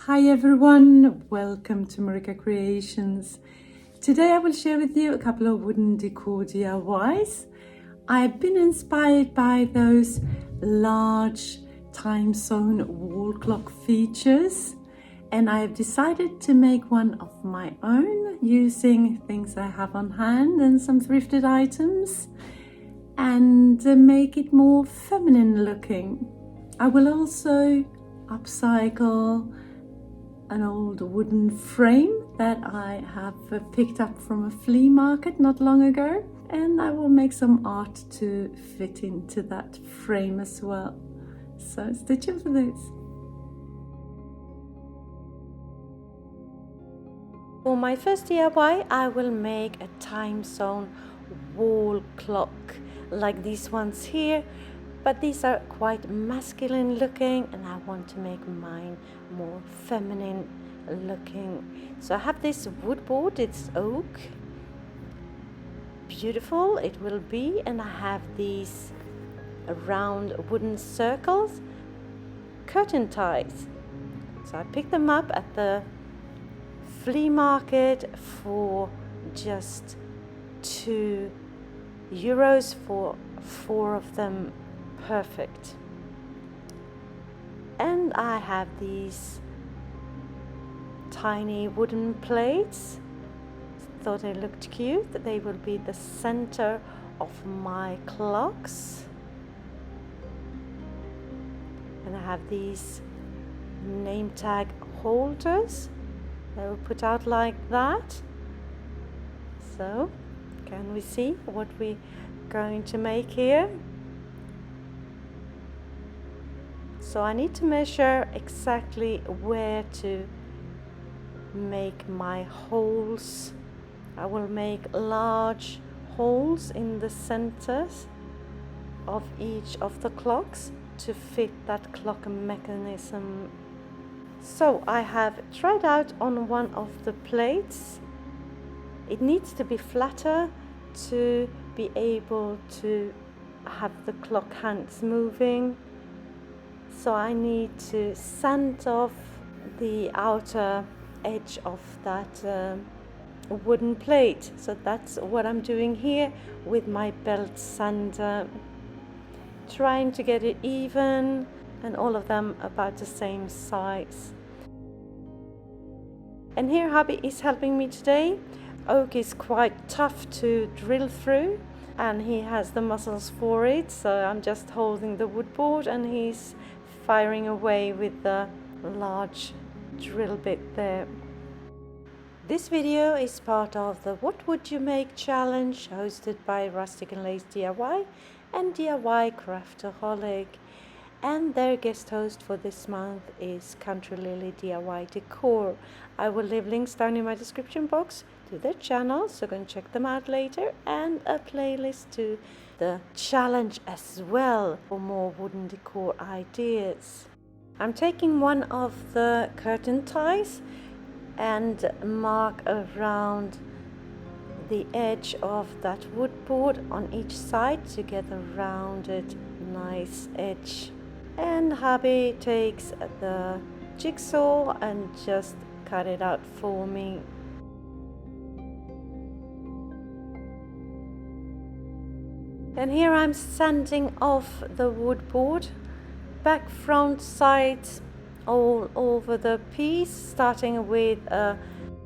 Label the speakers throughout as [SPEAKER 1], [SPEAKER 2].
[SPEAKER 1] Hi everyone, welcome to MarikaCreations. Today I will share with you a couple of wooden decor DIYs. I've been inspired by those large time zone wall clock features, and I have decided to make one of my own using things I have on hand and some thrifted items, and make it more feminine looking. I will also upcycle an old wooden frame that I have picked up from a flea market not long ago, and I will make some art to fit into that frame as well. So stay tuned for this. For my first DIY, I will make a time zone wall clock like these ones here, but these are quite masculine looking and I want to make mine more feminine looking. So I have this wood board, it's oak, beautiful it will be, and I have these round wooden circles, curtain ties. So I picked them up at the flea market for just €2 for 4 of them. Perfect. And I have these tiny wooden plates. Thought they looked cute. They will be the center of my clocks. And I have these name tag holders. They will put out like that. So can we see what we're going to make here? So I need to measure exactly where to make my holes. I will make large holes in the centers of each of the clocks to fit that clock mechanism. So I have tried out on one of the plates. It needs to be flatter to be able to have the clock hands moving. So I need to sand off the outer edge of that wooden plate. So that's what I'm doing here with my belt sander, trying to get it even and all of them about the same size. And here hubby is helping me today. Oak is quite tough to drill through and he has the muscles for it, so I'm just holding the wood board and he's firing away with the large drill bit there. This video is part of the What Would You Make challenge hosted by Rustic and Lace DIY and DIY Craftaholic, and their guest host for this month is Country Lily DIY Decor. I will leave links down in my description box to their channel, so go and check them out later, and a playlist to the challenge as well for more wooden decor ideas. I'm taking one of the curtain ties and mark around the edge of that wood board on each side to get a rounded nice edge. And hubby takes the jigsaw and just cut it out for me. And here I'm sanding off the wood board, back, front, sides, all over the piece, starting with a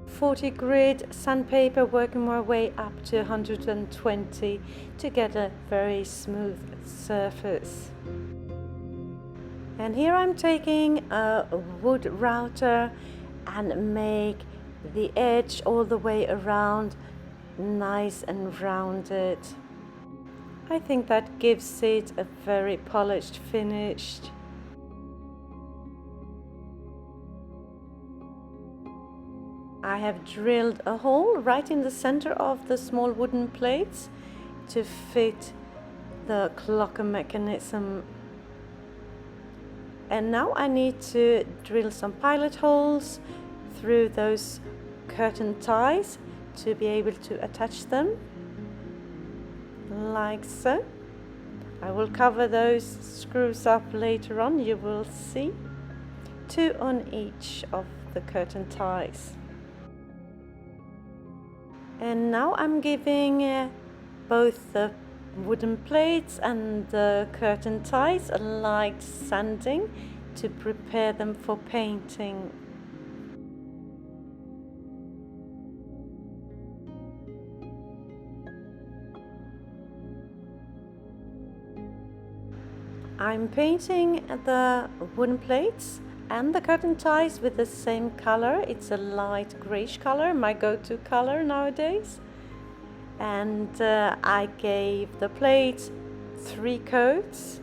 [SPEAKER 1] 40 grit sandpaper, working my way up to 120 to get a very smooth surface. And here I'm taking a wood router and make the edge all the way around nice and rounded. I think that gives it a very polished finish. I have drilled a hole right in the center of the small wooden plates to fit the clock mechanism. And now I need to drill some pilot holes through those curtain ties to be able to attach them. Like so. I will cover those screws up later on, you will see, 2 on each of the curtain ties. And now I'm giving both the wooden plates and the curtain ties a light sanding to prepare them for painting. I'm painting the wooden plates and the curtain ties with the same color. It's a light grayish color, my go-to color nowadays. And I gave the plates 3 coats,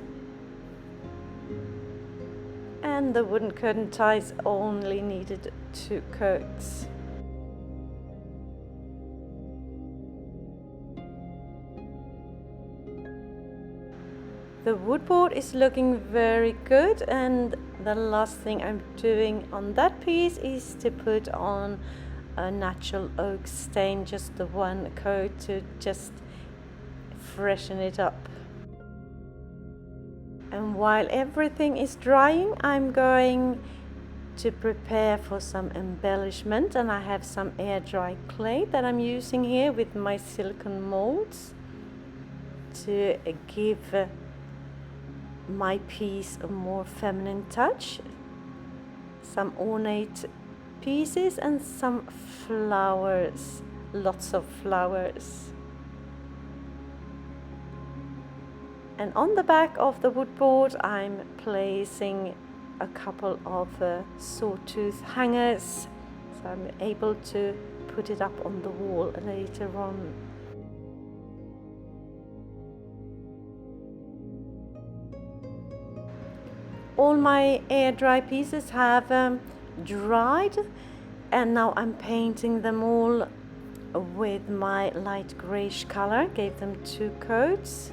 [SPEAKER 1] and the wooden curtain ties only needed 2 coats. The wood board is looking very good, and the last thing I'm doing on that piece is to put on a natural oak stain, just the 1 coat to just freshen it up. And while everything is drying, I'm going to prepare for some embellishment, and I have some air dry clay that I'm using here with my silicone molds to give my piece a more feminine touch. Some ornate pieces and some flowers, lots of flowers. And on the back of the wood board I'm placing a couple of sawtooth hangers, so I'm able to put it up on the wall later on. All my air dry pieces have dried, and now I'm painting them all with my light grayish color. Gave them 2 coats.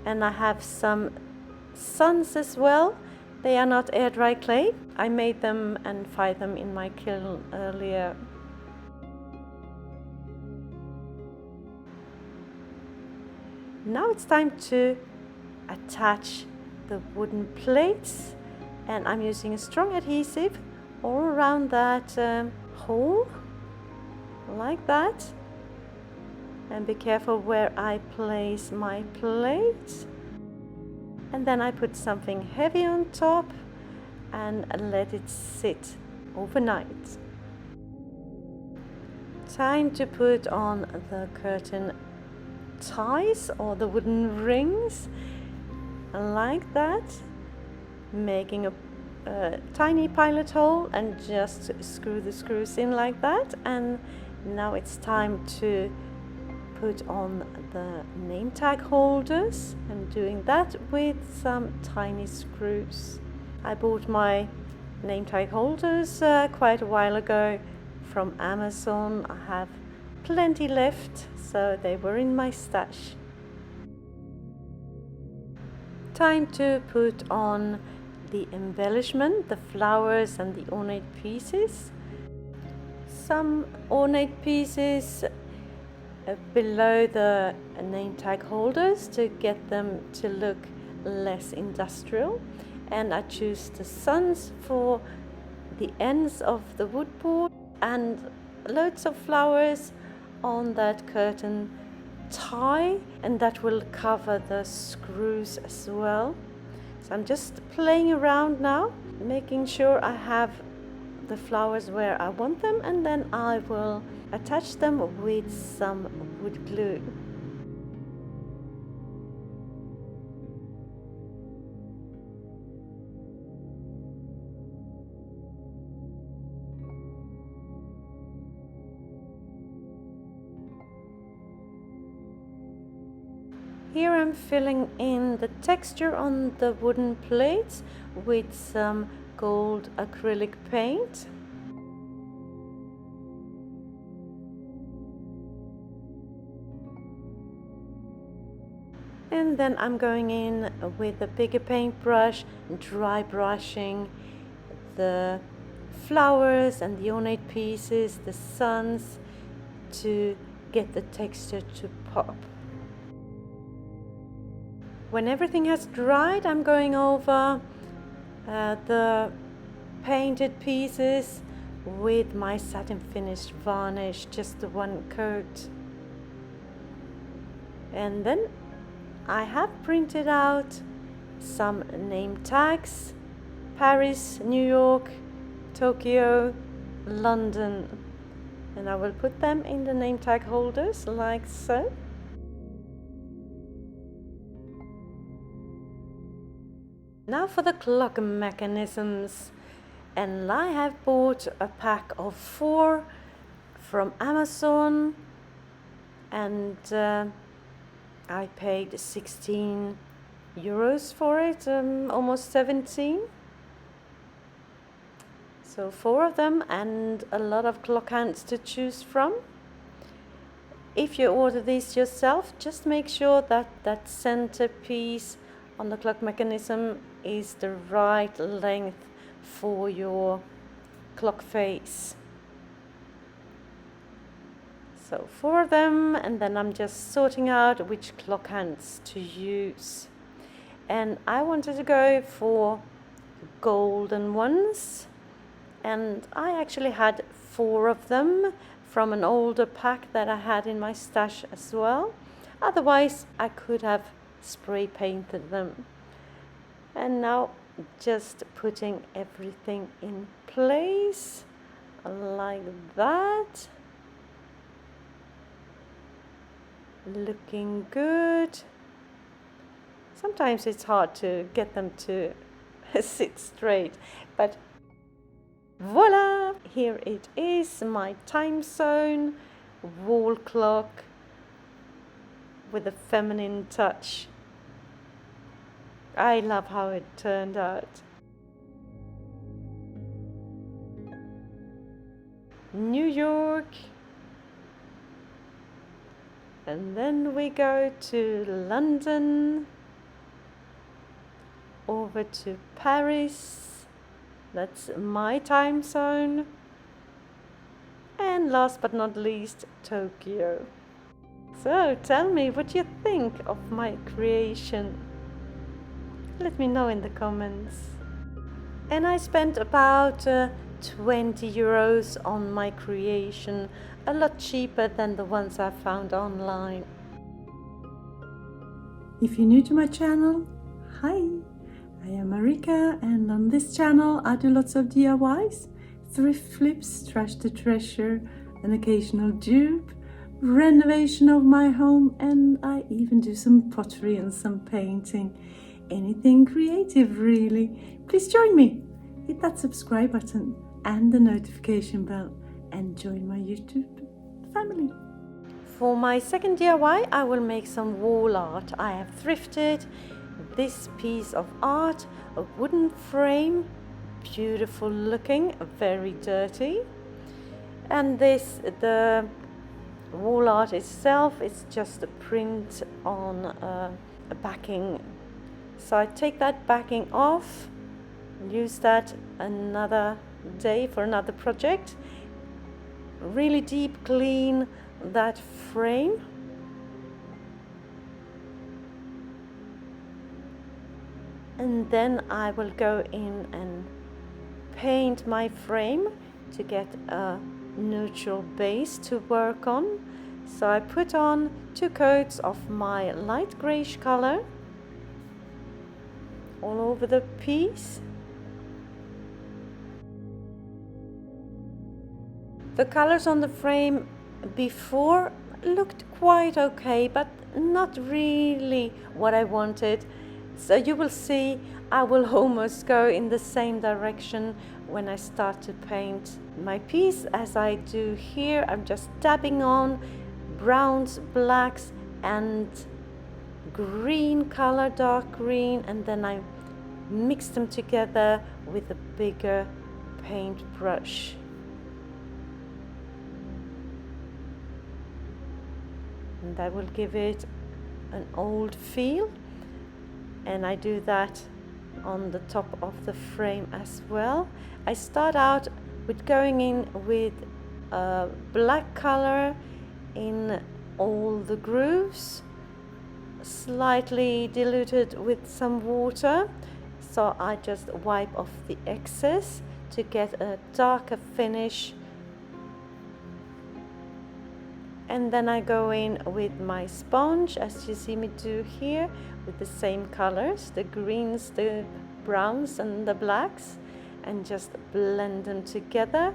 [SPEAKER 1] And I have some suns as well. They are not air dry clay. I made them and fired them in my kiln earlier. Now it's time to attach the wooden plates, and I'm using a strong adhesive all around that hole, like that. And be careful where I place my plates. And then I put something heavy on top and let it sit overnight. Time to put on the curtain ties or the wooden rings, like that, making a tiny pilot hole and just screw the screws in like that. And now it's time to put on the name tag holders. I'm doing that with some tiny screws. I bought my name tag holders quite a while ago from Amazon. I have plenty left, so they were in my stash. Time to put on the embellishment, the flowers and the ornate pieces. Some ornate pieces below the name tag holders to get them to look less industrial, and I choose the suns for the ends of the wood board and loads of flowers on that curtain tie, and that will cover the screws as well. So I'm just playing around now, making sure I have the flowers where I want them, and then I will attach them with some wood glue. Here I'm filling in the texture on the wooden plates with some gold acrylic paint. And then I'm going in with a bigger paintbrush, dry brushing the flowers and the ornate pieces, the suns, to get the texture to pop. When everything has dried, I'm going over the painted pieces with my satin finish varnish, just the one coat. And then I have printed out some name tags: Paris, New York, Tokyo, London, and I will put them in the name tag holders like so. Now for the clock mechanisms, and I have bought a pack of 4 from Amazon, and I paid 16 euros for it, almost 17. So 4 of them and a lot of clock hands to choose from. If you order these yourself, just make sure that that center piece on the clock mechanism is the right length for your clock face. So 4 of them, and then I'm just sorting out which clock hands to use. And I wanted to go for golden ones, and I actually had 4 of them from an older pack that I had in my stash as well. Otherwise I could have spray painted them. And now just putting everything in place like that. Looking good. Sometimes it's hard to get them to sit straight, but voila! Here it is, my time zone wall clock with a feminine touch. I love how it turned out. New York. And then we go to London, over to Paris, that's my time zone, and last but not least, Tokyo. So tell me what you think of my creation. Let me know in the comments. And I spent about 20 euros on my creation, a lot cheaper than the ones I found online.
[SPEAKER 2] If you're new to my channel, hi, I am Marika, and on this channel I do lots of DIYs, thrift flips, trash to treasure, an occasional dupe, renovation of my home, and I even do some pottery and some painting. Anything creative really. Please join me. Hit that subscribe button and the notification bell and join my YouTube family.
[SPEAKER 1] For my second DIY, I will make some wall art. I have thrifted this piece of art, a wooden frame, beautiful looking, very dirty. And the wall art itself is just a print on a backing. So I take that backing off, use that another day for another project. Really deep clean that frame. And then I will go in and paint my frame to get a neutral base to work on. So I put on 2 coats of my light greyish color all over the piece. The colors on the frame before looked quite okay, but not really what I wanted. So you will see I will almost go in the same direction when I start to paint my piece as I do here. I'm just dabbing on browns, blacks and green color, dark green, and then I mix them together with a bigger paintbrush. And that will give it an old feel, and I do that on the top of the frame as well. I start out with going in with a black color in all the grooves, slightly diluted with some water, so I just wipe off the excess to get a darker finish. And then I go in with my sponge, as you see me do here, with the same colors, the greens, the browns and the blacks, and just blend them together.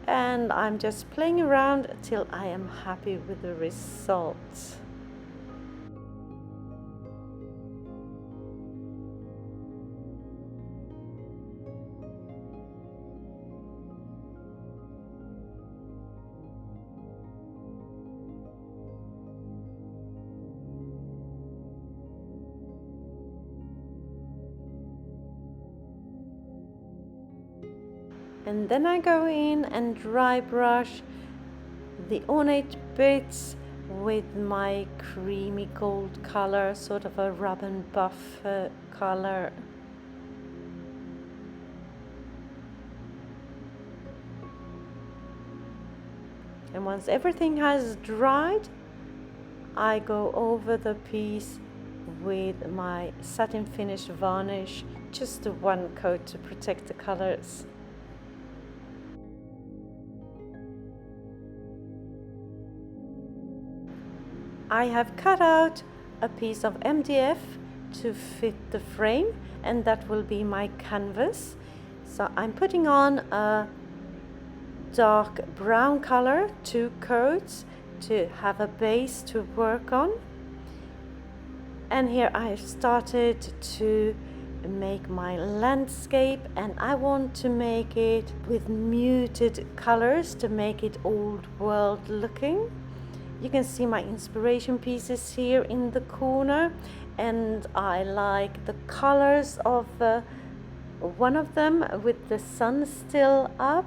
[SPEAKER 1] And I'm just playing around till I am happy with the result. And then I go in and dry brush the ornate bits with my creamy gold color, sort of a rub and buff color. And once everything has dried, I go over the piece with my satin finish varnish, just one coat to protect the colors. I have cut out a piece of MDF to fit the frame, and that will be my canvas. So I'm putting on a dark brown color, 2 coats, to have a base to work on. And here I've started to make my landscape, and I want to make it with muted colors to make it old world looking. You can see my inspiration pieces here in the corner, and I like the colors of one of them with the sun still up,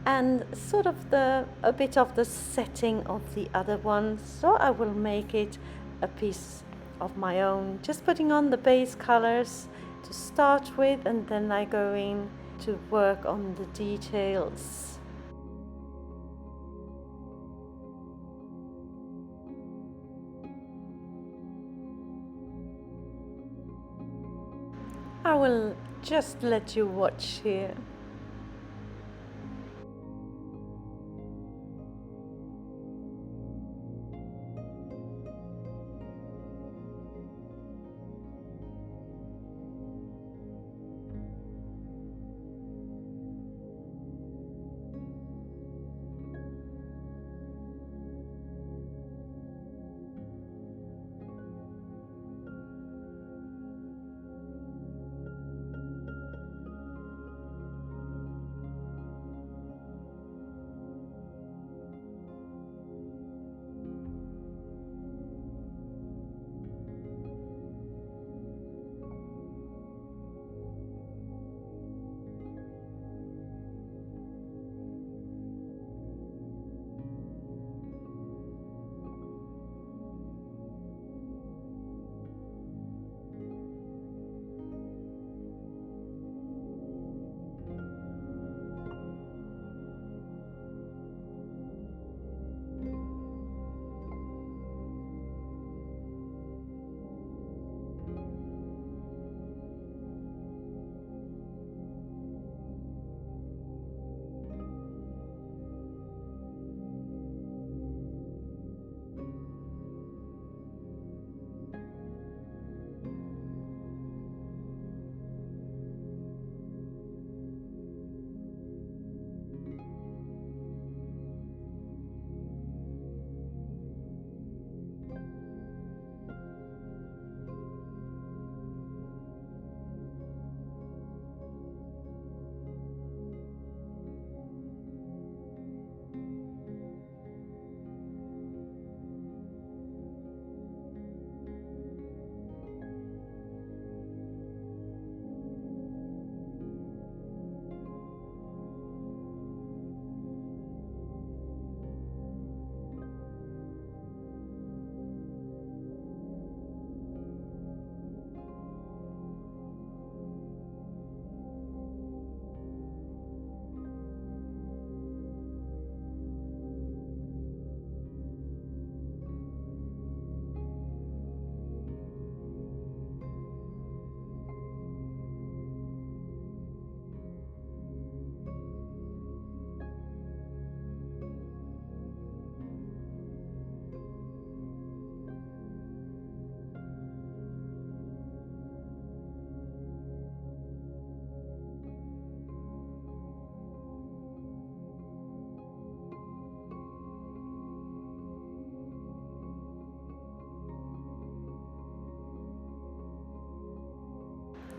[SPEAKER 1] and sort of a bit of the setting of the other one. So I will make it a piece of my own, just putting on the base colors to start with, and then I go in to work on the details. I will just let you watch here.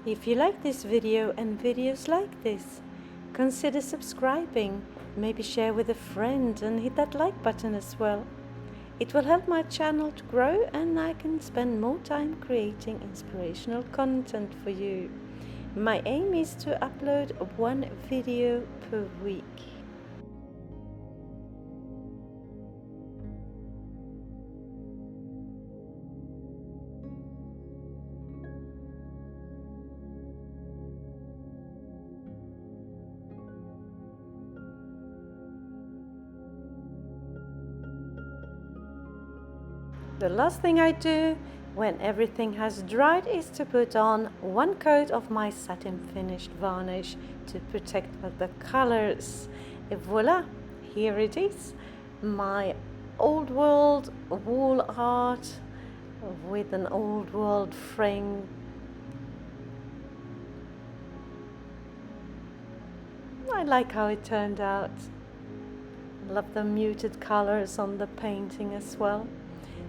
[SPEAKER 1] If you like this video and videos like this, consider subscribing, maybe share with a friend and hit that like button as well. It will help my channel to grow and I can spend more time creating inspirational content for you. My aim is to upload one video per week. The last thing I do when everything has dried is to put on one coat of my satin finished varnish to protect the colors. Et voila, here it is, my old world wall art with an old world frame. I like how it turned out. Love the muted colors on the painting as well.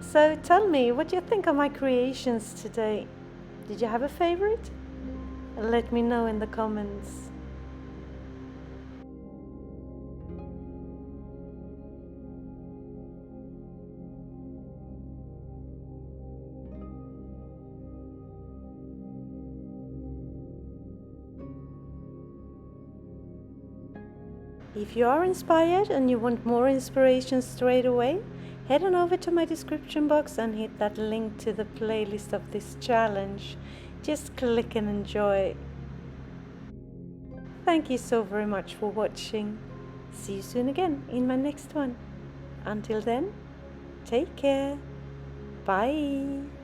[SPEAKER 1] So tell me, what do you think of my creations today? Did you have a favorite? Let me know in the comments. If you are inspired and you want more inspiration straight away, head on over to my description box and hit that link to the playlist of this challenge. Just click and enjoy. Thank you so very much for watching. See you soon again in my next one. Until then, take care. Bye.